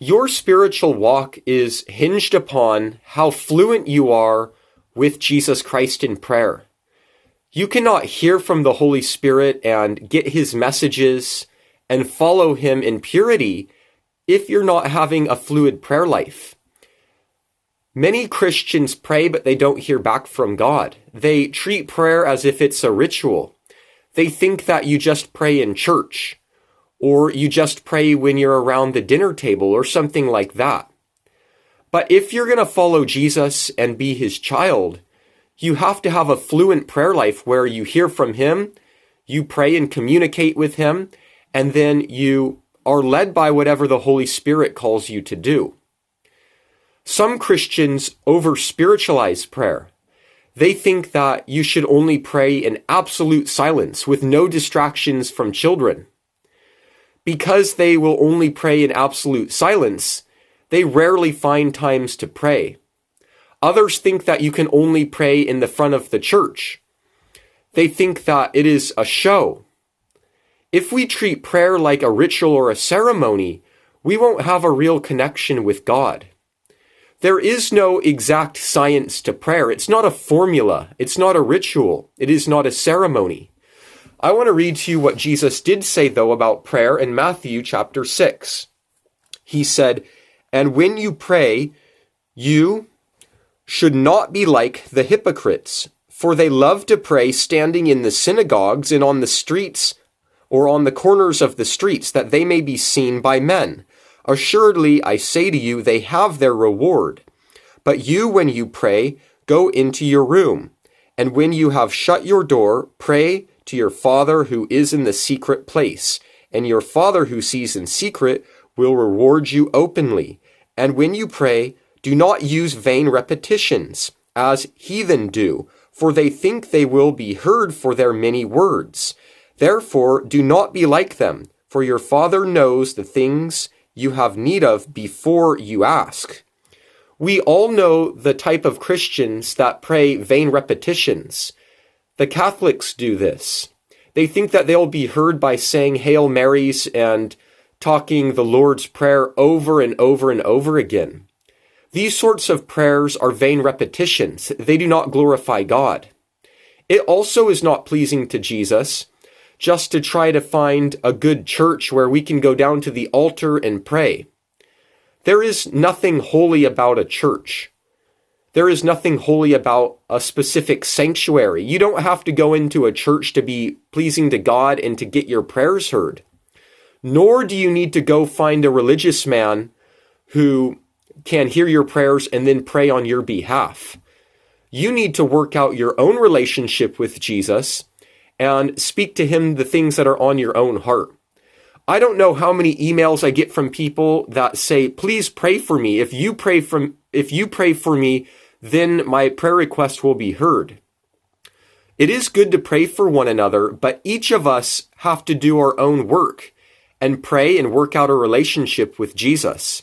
Your spiritual walk is hinged upon how fluent you are with Jesus Christ in prayer. You cannot hear from the Holy Spirit and get his messages and follow him in purity if you're not having a fluid prayer life. Many Christians pray, but they don't hear back from God. They treat prayer as if it's a ritual. They think that you just pray in church, or you just pray when you're around the dinner table or something like that. But if you're going to follow Jesus and be his child, you have to have a fluent prayer life where you hear from him, you pray and communicate with him, and then you are led by whatever the Holy Spirit calls you to do. Some Christians over-spiritualize prayer. They think that you should only pray in absolute silence with no distractions from children. Because they will only pray in absolute silence, they rarely find times to pray. Others think that you can only pray in the front of the church. They think that it is a show. If we treat prayer like a ritual or a ceremony, we won't have a real connection with God. There is no exact science to prayer. It's not a formula. It's not a ritual. It is not a ceremony. I want to read to you what Jesus did say, though, about prayer in Matthew chapter 6. He said, "And when you pray, you should not be like the hypocrites, for they love to pray standing in the synagogues and on the streets or on the corners of the streets, that they may be seen by men. Assuredly, I say to you, they have their reward. But you, when you pray, go into your room, and when you have shut your door, pray to your Father who is in the secret place, and your Father who sees in secret will reward you openly. And when you pray, do not use vain repetitions, as heathen do, for they think they will be heard for their many words. Therefore, do not be like them, for your Father knows the things you have need of before you ask." We all know the type of Christians that pray vain repetitions. The Catholics do this. They think that they'll be heard by saying Hail Marys and talking the Lord's Prayer over and over and over again. These sorts of prayers are vain repetitions. They do not glorify God. It also is not pleasing to Jesus just to try to find a good church where we can go down to the altar and pray. There is nothing holy about a church. There is nothing holy about a specific sanctuary. You don't have to go into a church to be pleasing to God and to get your prayers heard. Nor do you need to go find a religious man who can hear your prayers and then pray on your behalf. You need to work out your own relationship with Jesus and speak to him the things that are on your own heart. I don't know how many emails I get from people that say, "Please pray for me. If you pray for me, then my prayer request will be heard." It is good to pray for one another, but each of us have to do our own work and pray and work out a relationship with Jesus.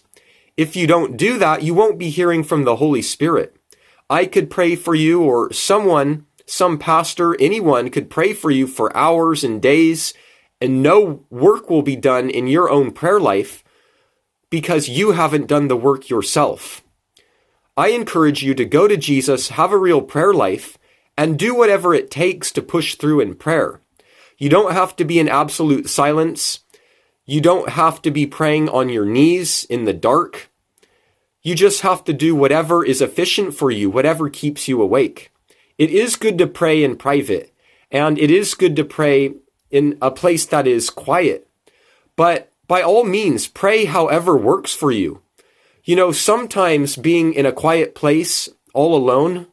If you don't do that, you won't be hearing from the Holy Spirit. I could pray for you, or someone, some pastor, anyone could pray for you for hours and days, and no work will be done in your own prayer life because you haven't done the work yourself. I encourage you to go to Jesus, have a real prayer life, and do whatever it takes to push through in prayer. You don't have to be in absolute silence. You don't have to be praying on your knees in the dark. You just have to do whatever is efficient for you, whatever keeps you awake. It is good to pray in private, and it is good to pray in a place that is quiet. But by all means, pray however works for you. You know, sometimes being in a quiet place all alone,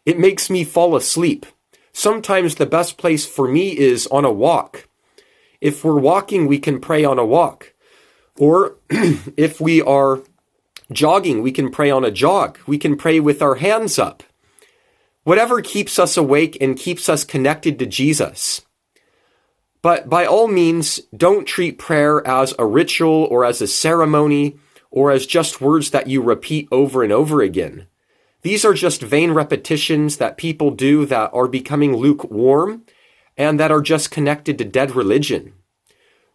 it makes me fall asleep. Sometimes the best place for me is on a walk. If we're walking, we can pray on a walk. Or if we are jogging, we can pray on a jog. We can pray with our hands up. Whatever keeps us awake and keeps us connected to Jesus. But by all means, don't treat prayer as a ritual or as a ceremony or as just words that you repeat over and over again. These are just vain repetitions that people do that are becoming lukewarm and that are just connected to dead religion.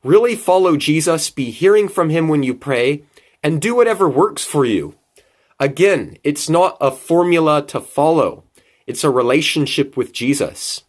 Really follow Jesus, be hearing from him when you pray, and do whatever works for you. Again, it's not a formula to follow. It's a relationship with Jesus.